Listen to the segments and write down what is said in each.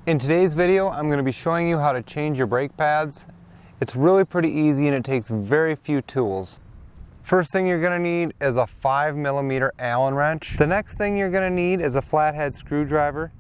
In today's video, I'm going to be showing you how to change your brake pads. It's really pretty easy and it takes very few tools. First thing you're going to need is a 5mm Allen wrench. The next thing you're going to need is a flathead screwdriver.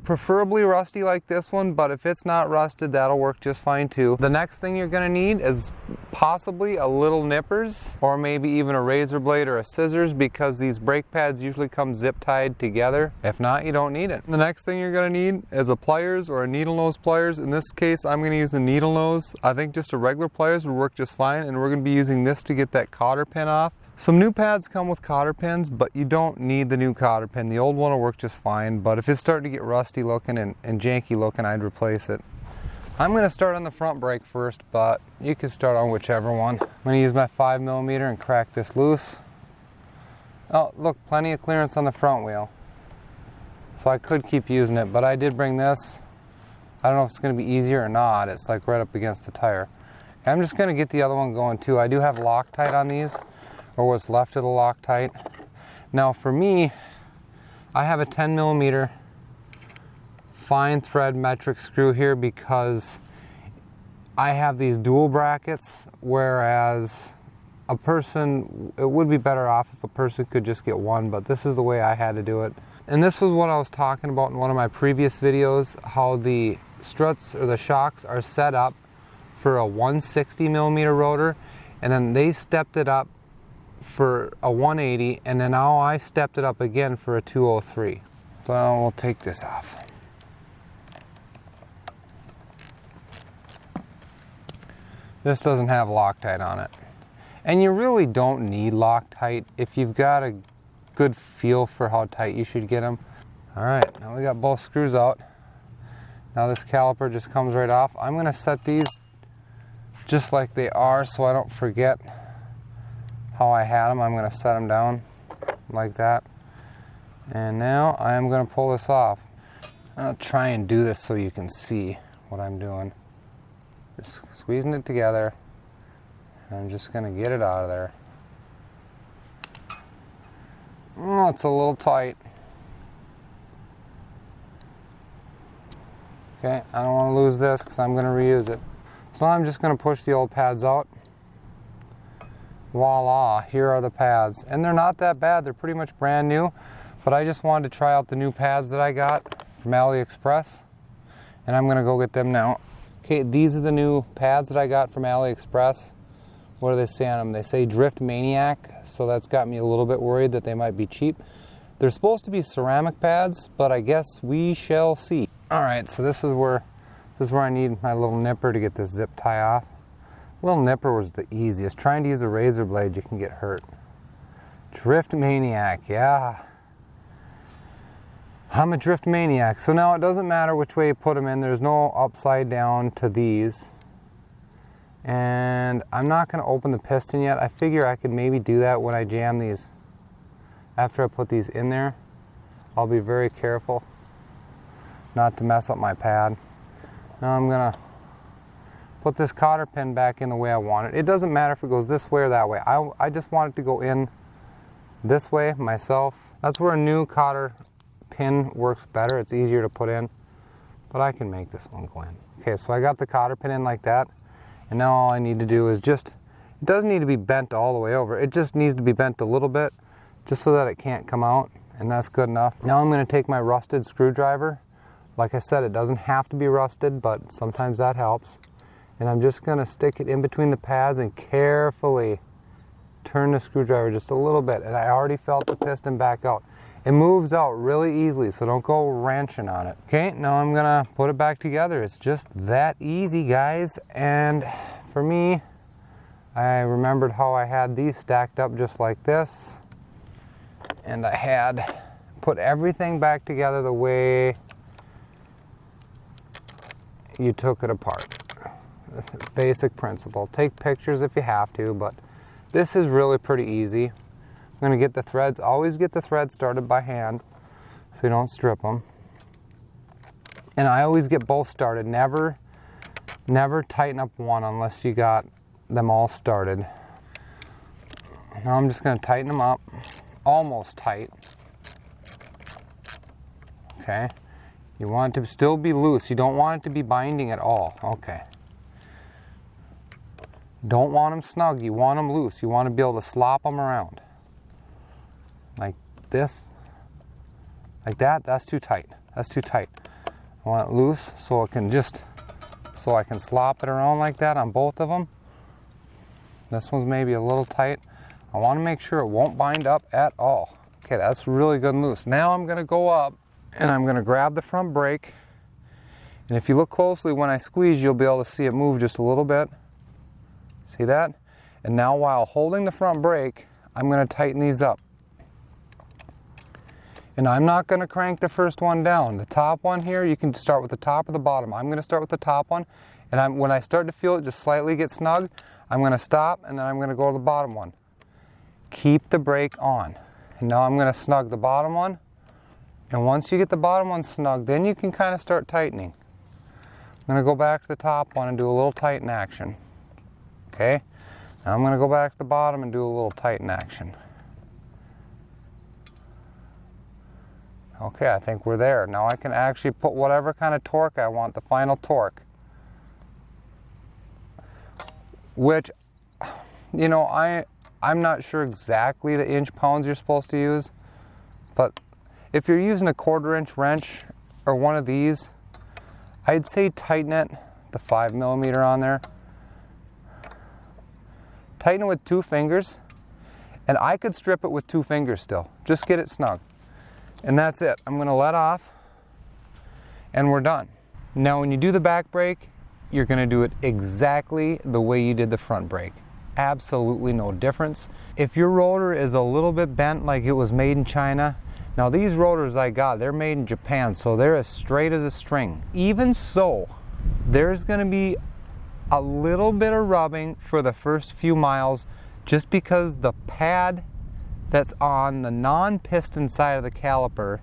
Preferably rusty like this one, but if it's not rusted, that'll work just fine too. The next thing you're going to need is possibly a little nippers, or maybe even a razor blade or a scissors, because these brake pads usually come zip tied together. If not, you don't need it. The next thing you're going to need is a pliers or a needle nose pliers. In this case, I'm going to use a needle nose. I think just a regular pliers would work just fine, and we're going to be using this to get that cotter pin off. Some new pads come with cotter pins, but you don't need the new cotter pin. The old one will work just fine, but if it's starting to get rusty looking and janky looking, I'd replace it. I'm going to start on the front brake first, but you can start on whichever one. I'm going to use my 5mm and crack this loose. Oh, look, plenty of clearance on the front wheel. So I could keep using it, but I did bring this. I don't know if it's going to be easier or not. It's like right up against the tire. I'm just going to get the other one going too. I do have Loctite on these, or what's left of the Loctite. Now for me, I have a 10mm fine thread metric screw here because I have these dual brackets, whereas a person, it would be better off if a person could just get one, but this is the way I had to do it. And this was what I was talking about in one of my previous videos, how the struts or the shocks are set up for a 160mm rotor, and then they stepped it up for a 180, and then now I stepped it up again for a 203. So we'll take this off. This doesn't have Loctite on it. And you really don't need Loctite if you've got a good feel for how tight you should get them. Alright, now we got both screws out. Now this caliper just comes right off. I'm going to set these just like they are so I don't forget how I had them. I'm going to set them down like that. And now I am going to pull this off. I'll try and do this so you can see what I'm doing. Just squeezing it together. I'm just going to get it out of there. Oh, it's a little tight. Okay, I don't want to lose this because I'm going to reuse it. So I'm just going to push the old pads out. Voila, here are the pads. And they're not that bad, they're pretty much brand new, but I just wanted to try out the new pads that I got from AliExpress, and I'm gonna go get them now. Okay, these are the new pads that I got from AliExpress. What do they say on them? They say Drift Maniac, so that's got me a little bit worried that they might be cheap. They're supposed to be ceramic pads, but I guess we shall see. Alright, so this is where I need my little nipper to get this zip tie off. Little nipper was the easiest. Trying to use a razor blade, you can get hurt. Drift Maniac, yeah. I'm a drift maniac. So now it doesn't matter which way you put them in. There's no upside down to these. And I'm not going to open the piston yet. I figure I could maybe do that when I jam these. After I put these in there, I'll be very careful not to mess up my pad. Now I'm going to put this cotter pin back in the way I want it. It doesn't matter if it goes this way or that way. I just want it to go in this way myself. That's where a new cotter pin works better. It's easier to put in, but I can make this one go in. Okay, so I got the cotter pin in like that, and now all I need to do is just, it doesn't need to be bent all the way over. It just needs to be bent a little bit, just so that it can't come out, and that's good enough. Now I'm going to take my rusted screwdriver. Like I said, it doesn't have to be rusted, but sometimes that helps. And I'm just going to stick it in between the pads and carefully turn the screwdriver just a little bit. And I already felt the piston back out. It moves out really easily, so don't go wrenching on it. Okay, now I'm going to put it back together. It's just that easy, guys. And for me, I remembered how I had these stacked up just like this. And I had put everything back together the way you took it apart. Basic principle. Take pictures if you have to, but this is really pretty easy. I'm going to get the threads. Always get the threads started by hand so you don't strip them. And I always get both started. Never tighten up one unless you got them all started. Now I'm just going to tighten them up. Almost tight. Okay. You want it to still be loose. You don't want it to be binding at all. Okay. Don't want them snug. You want them loose. You want to be able to slop them around. Like this. Like that. That's too tight. That's too tight. I want it loose so it can just, so I can slop it around like that on both of them. This one's maybe a little tight. I want to make sure it won't bind up at all. Okay, that's really good and loose. Now I'm going to go up and I'm going to grab the front brake. And if you look closely, when I squeeze, you'll be able to see it move just a little bit. See that? And now while holding the front brake, I'm going to tighten these up. And I'm not going to crank the first one down. The top one here, you can start with the top or the bottom. I'm going to start with the top one. And when I start to feel it just slightly get snug, I'm going to stop and then I'm going to go to the bottom one. Keep the brake on. And now I'm going to snug the bottom one. And once you get the bottom one snug, then you can kind of start tightening. I'm going to go back to the top one and do a little tighten action. Okay? Now I'm going to go back to the bottom and do a little tighten action. Okay, I think we're there. Now I can actually put whatever kind of torque I want, the final torque. Which, you know, I'm not sure exactly the inch-pounds you're supposed to use, but if you're using a 1/4-inch wrench or one of these, I'd say tighten it, the 5mm on there. Tighten it with 2 fingers, and I could strip it with 2 fingers still. Just get it snug. And that's it. I'm going to let off, and we're done. Now when you do the back brake, you're going to do it exactly the way you did the front brake. Absolutely no difference. If your rotor is a little bit bent like it was made in China, now these rotors I got, they're made in Japan, so they're as straight as a string. Even so, there's going to be a little bit of rubbing for the first few miles just because the pad that's on the non-piston side of the caliper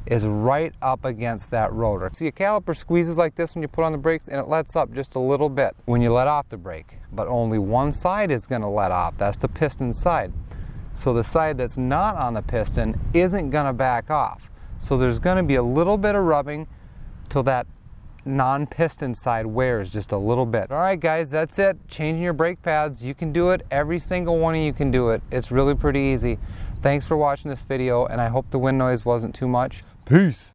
is right up against that rotor. See, a caliper squeezes like this when you put on the brakes and it lets up just a little bit when you let off the brake. But only one side is going to let off. That's the piston side. So the side that's not on the piston isn't going to back off. So there's going to be a little bit of rubbing till that non-piston side wears just a little bit. Alright guys, that's it. Changing your brake pads. You can do it. Every single one of you can do it. It's really pretty easy. Thanks for watching this video, and I hope the wind noise wasn't too much. Peace!